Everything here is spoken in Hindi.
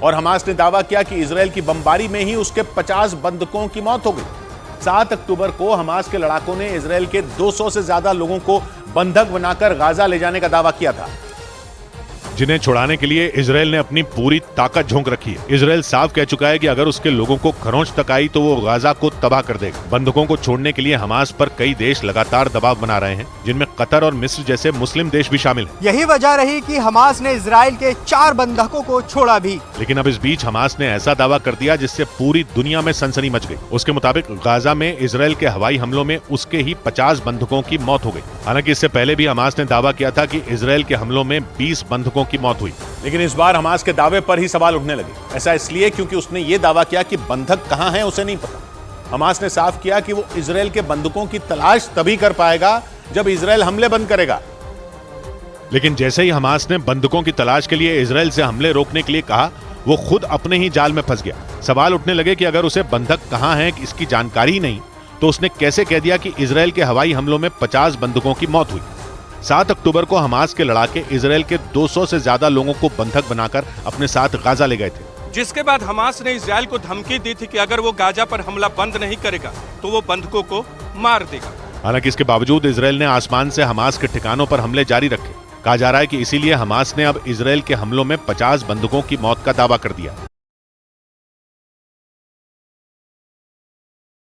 और हमास ने दावा किया कि इजरायल की बमबारी में ही उसके 50 बंधकों की मौत हो गई। 7 अक्टूबर को हमास के लड़ाकों ने इजरायल के 200 से ज्यादा लोगों को बंधक बनाकर गाजा ले जाने का दावा किया था, जिन्हें छुड़ाने के लिए इजरायल ने अपनी पूरी ताकत झोंक रखी है। इजरायल साफ कह चुका है कि अगर उसके लोगों को खरोंच तक आई तो वो गाजा को तबाह कर देगा। बंधकों को छोड़ने के लिए हमास पर कई देश लगातार दबाव बना रहे हैं, जिनमें कतर और मिस्र जैसे मुस्लिम देश भी शामिल हैं। यही वजह रही कि हमास ने इजरायल के 4 बंधकों को छोड़ा भी। लेकिन अब इस बीच हमास ने ऐसा दावा कर दिया जिससे पूरी दुनिया में सनसनी मच गई। उसके मुताबिक गाजा में इजरायल के हवाई हमलों में उसके ही 50 बंधकों की मौत हो गई। हालांकि इससे पहले भी हमास ने दावा किया था कि इजरायल के हमलों में 20 बंधकों की मौत हुई। लेकिन इस बार हमास के दावे पर ही सवाल उठने लगे। ऐसा इसलिए क्योंकि उसने ये दावा किया कि बंधक कहां हैं उसे नहीं पता। हमास ने साफ किया कि वो इजरायल के बंधकों की तलाश तभी कर पाएगा जब इजरायल हमले बंद करेगा। लेकिन जैसे ही हमास ने बंधकों की तलाश के लिए इजरायल से हमले रोकने के लिए कहा, वो खुद अपने ही जाल में फंस गया। सवाल उठने लगे कि अगर उसे बंधक कहां हैं इसकी जानकारी ही नहीं तो उसने कैसे कह दिया कि इजरायल के हवाई हमलों में 50 बंधकों की मौत हुई। 7 अक्टूबर को हमास के लड़ाके इजरायल के 200 से ज्यादा लोगों को बंधक बनाकर अपने साथ गाजा ले गए थे, जिसके बाद हमास ने इजरायल को धमकी दी थी कि अगर वो गाजा पर हमला बंद नहीं करेगा तो वो बंधकों को मार देगा। हालांकि इसके बावजूद इजरायल ने आसमान से हमास के ठिकानों पर हमले जारी रखे। कहा जा रहा है कि इसीलिए हमास ने अब इजरायल के हमलों में 50 बंधकों की मौत का दावा कर दिया।